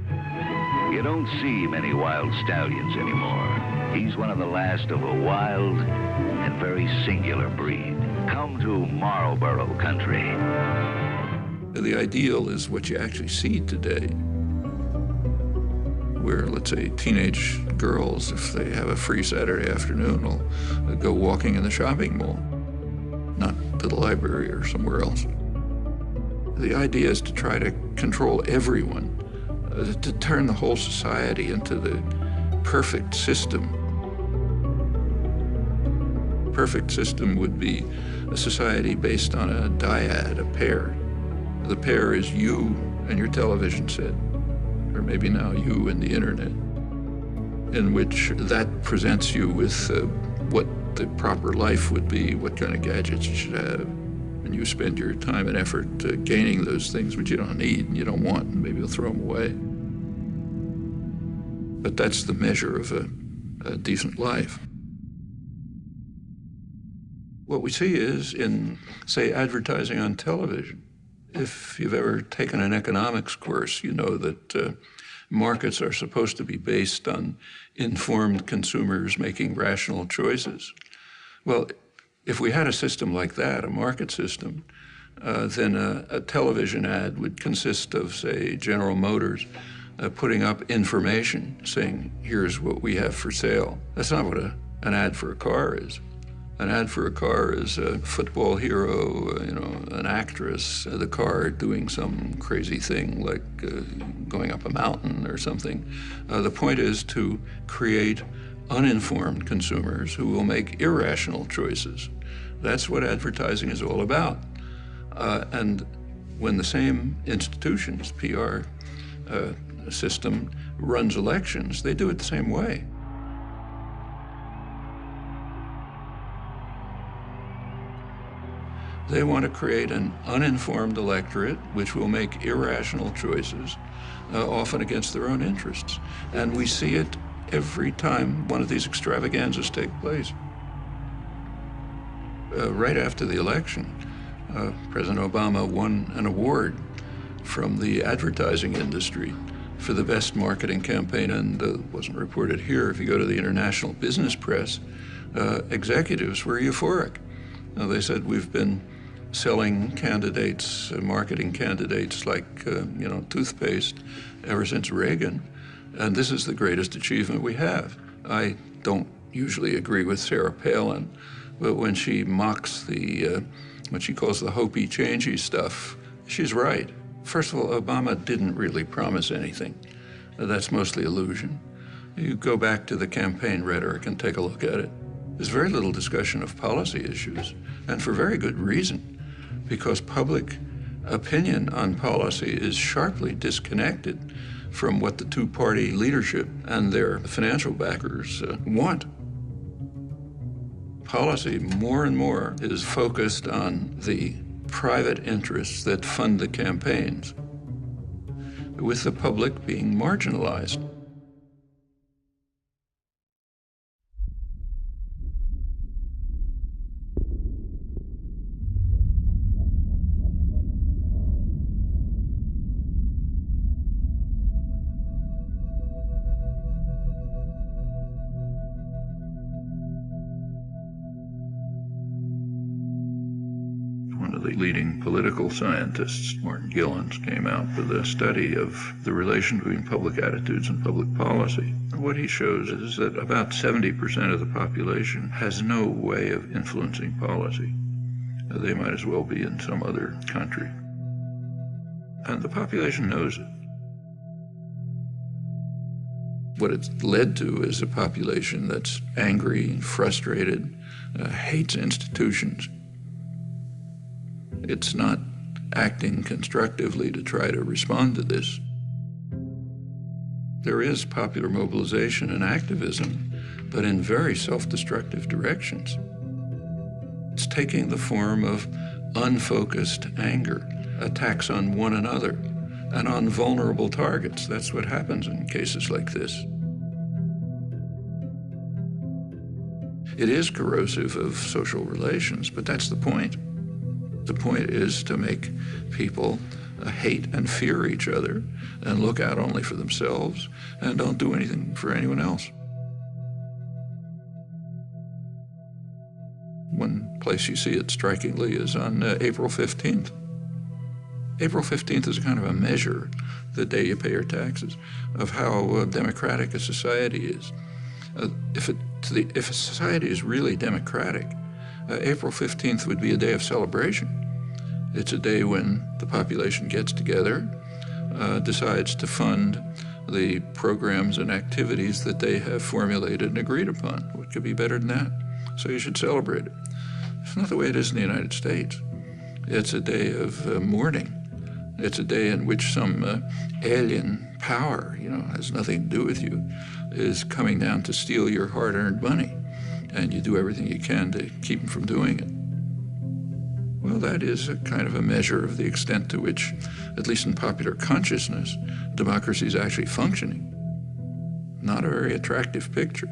You don't see many wild stallions anymore. He's one of the last of a wild and very singular breed. Come to Marlboro country. The ideal is what you actually see today, where, let's say, teenage girls, if they have a free Saturday afternoon, will go walking in the shopping mall, not to the library or somewhere else. The idea is to try to control everyone, to turn the whole society into the perfect system. Perfect system would be a society based on a dyad, a pair. The pair is you and your television set, or maybe now you and the internet, in which that presents you with what the proper life would be, what kind of gadgets you should have. And you spend your time and effort gaining those things which you don't need and you don't want, and maybe you'll throw them away. But that's the measure of a decent life. What we see is in, say, advertising on television. If you've ever taken an economics course, you know that markets are supposed to be based on informed consumers making rational choices. Well, if we had a system like that, a market system, then a television ad would consist of, say, General Motors putting up information saying, here's what we have for sale. That's not what an ad for a car is. An ad for a car is a football hero, an actress, the car doing some crazy thing like going up a mountain or something. The point is to create uninformed consumers who will make irrational choices. That's what advertising is all about. And when the same institutions, PR system, runs elections, they do it the same way. They want to create an uninformed electorate which will make irrational choices, often against their own interests. And we see it every time one of these extravaganzas take place. Right after the election, President Obama won an award from the advertising industry for the best marketing campaign, and it wasn't reported here. If you go to the international business press, executives were euphoric. They said, we've been selling candidates, marketing candidates like, toothpaste ever since Reagan, and this is the greatest achievement we have. I don't usually agree with Sarah Palin, but when she mocks what she calls the hopey, changey stuff, she's right. First of all, Obama didn't really promise anything. That's mostly illusion. You go back to the campaign rhetoric and take a look at it. There's very little discussion of policy issues, and for very good reason, because public opinion on policy is sharply disconnected from what the two-party leadership and their financial backers want. policy more and more is focused on the private interests that fund the campaigns, with the public being marginalized. One of the leading political scientists, Martin Gilens, came out with a study of the relation between public attitudes and public policy. And what he shows is that about 70% of the population has no way of influencing policy. They might as well be in some other country. And the population knows it. What it's led to is a population that's angry, frustrated, hates institutions. It's not acting constructively to try to respond to this. There is popular mobilization and activism, but in very self-destructive directions. It's taking the form of unfocused anger, attacks on one another, and on vulnerable targets. That's what happens in cases like this. It is corrosive of social relations, but that's the point. The point is to make people hate and fear each other and look out only for themselves and don't do anything for anyone else. One place you see it strikingly is on April 15th. April 15th is kind of a measure, the day you pay your taxes, of how democratic a society is. If a society is really democratic, April 15th would be a day of celebration. It's a day when the population gets together, decides to fund the programs and activities that they have formulated and agreed upon. What could be better than that? So you should celebrate it. It's not the way it is in the United States. It's a day of mourning. It's a day in which some alien power, has nothing to do with you, is coming down to steal your hard-earned money, and you do everything you can to keep them from doing it. Well, that is a kind of a measure of the extent to which, at least in popular consciousness, democracy is actually functioning. Not a very attractive picture.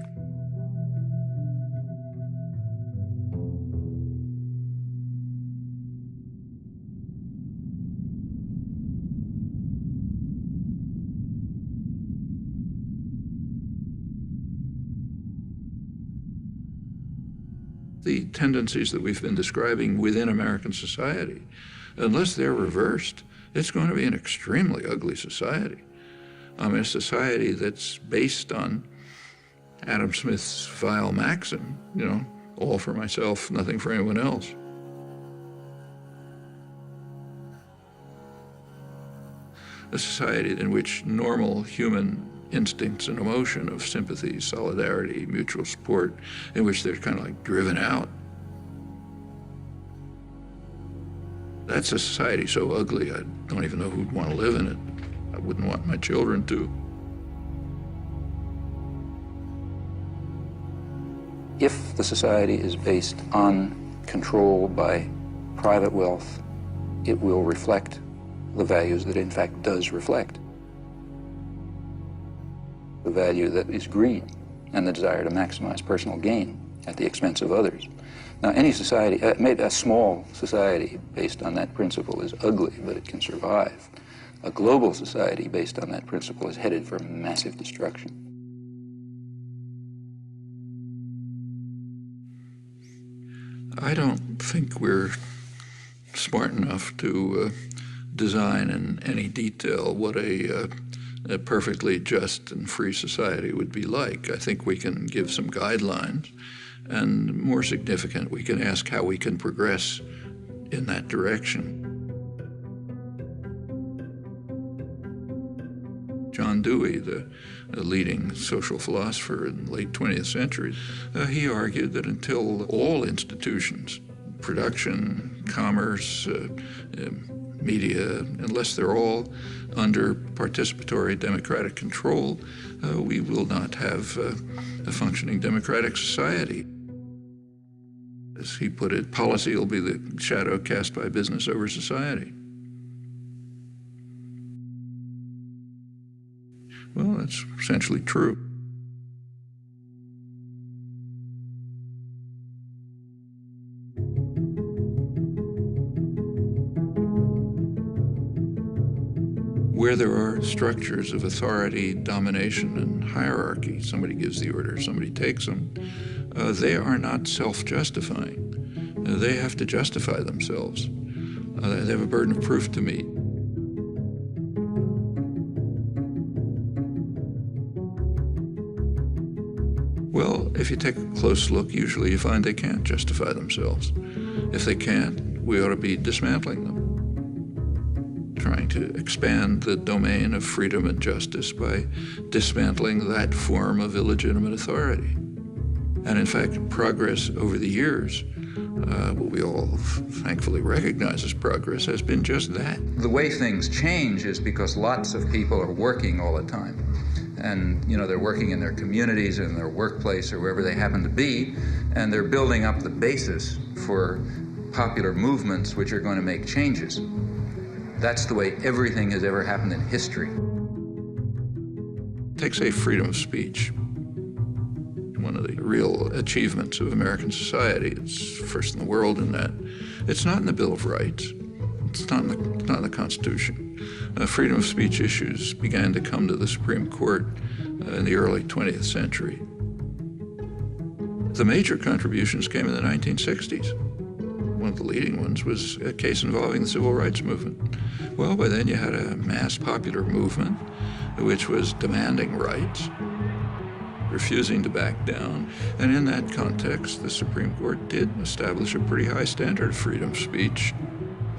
The tendencies that we've been describing within American society, unless they're reversed, it's going to be an extremely ugly society. A society that's based on Adam Smith's vile maxim, all for myself, nothing for anyone else. A society in which normal human instincts and emotion of sympathy, solidarity, mutual support, in which they're kind of like driven out. That's a society so ugly, I don't even know who'd want to live in it. I wouldn't want my children to. If the society is based on control by private wealth, it will reflect the values that it in fact does reflect. The value that is greed and the desire to maximize personal gain at the expense of others. Now, any society, maybe a small society based on that principle is ugly, but it can survive. A global society based on that principle is headed for massive destruction. I don't think we're smart enough to design in any detail what a perfectly just and free society would be like. I think we can give some guidelines, and more significant, we can ask how we can progress in that direction. John Dewey, the leading social philosopher in the late 20th century, he argued that until all institutions, production, commerce, media, unless they're all under participatory democratic control, we will not have a functioning democratic society. As he put it, policy will be the shadow cast by business over society. Well, that's essentially true. Where there are structures of authority, domination, and hierarchy, somebody gives the order, somebody takes them, they are not self-justifying. They have to justify themselves. They have a burden of proof to meet. Well, if you take a close look, usually you find they can't justify themselves. If they can't, we ought to be dismantling them, trying to expand the domain of freedom and justice by dismantling that form of illegitimate authority. And in fact, progress over the years, what we all thankfully recognize as progress, has been just that. The way things change is because lots of people are working all the time. And, you know, they're working in their communities, in their workplace, or wherever they happen to be, and they're building up the basis for popular movements which are going to make changes. That's the way everything has ever happened in history. Take, say, freedom of speech. One of the real achievements of American society. It's first in the world in that. It's not in the Bill of Rights. It's not in the Constitution. Freedom of speech issues began to come to the Supreme Court in the early 20th century. The major contributions came in the 1960s. One of the leading ones was a case involving the civil rights movement. Well, by then you had a mass popular movement which was demanding rights, refusing to back down. And in that context, the Supreme Court did establish a pretty high standard of freedom of speech.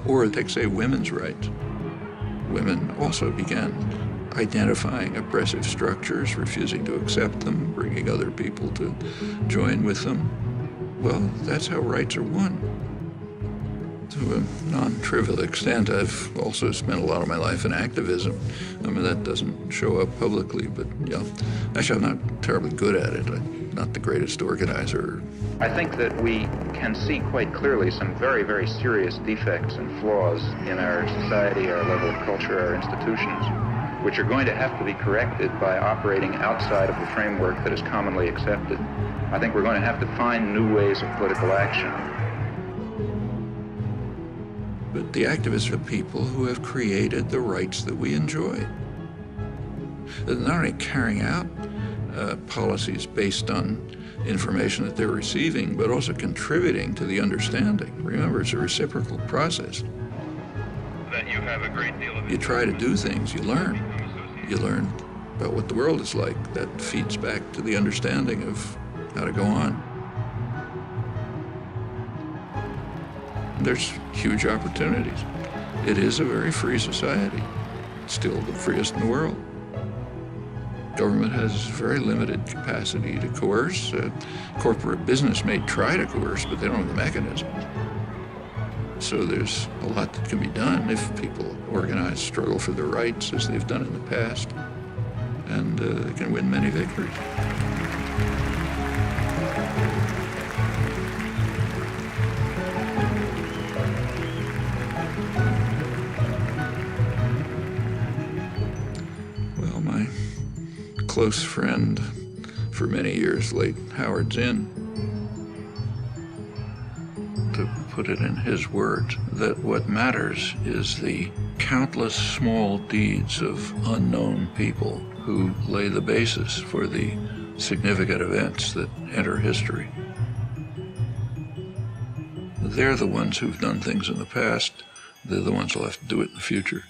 Or take, say, women's rights. Women also began identifying oppressive structures, refusing to accept them, bringing other people to join with them. Well, that's how rights are won. To a non-trivial extent, I've also spent a lot of my life in activism. I mean, that doesn't show up publicly, but yeah. Actually, I'm not terribly good at it. I'm not the greatest organizer. I think that we can see quite clearly some very, very serious defects and flaws in our society, our level of culture, our institutions, which are going to have to be corrected by operating outside of the framework that is commonly accepted. I think we're going to have to find new ways of political action. But the activists are people who have created the rights that we enjoy. They're not only carrying out policies based on information that they're receiving, but also contributing to the understanding. Remember, it's a reciprocal process. That you have a great deal of... You try to do things, you learn. You learn about what the world is like. That feeds back to the understanding of how to go on. There's huge opportunities. It is a very free society. It's still the freest in the world. Government has very limited capacity to coerce. Corporate business may try to coerce, but they don't have the mechanism. So there's a lot that can be done if people organize, struggle for their rights as they've done in the past, and they can win many victories. Close friend for many years, late Howard Zinn, to put it in his words, that what matters is the countless small deeds of unknown people who lay the basis for the significant events that enter history. They're the ones who've done things in the past. They're the ones who'll have to do it in the future.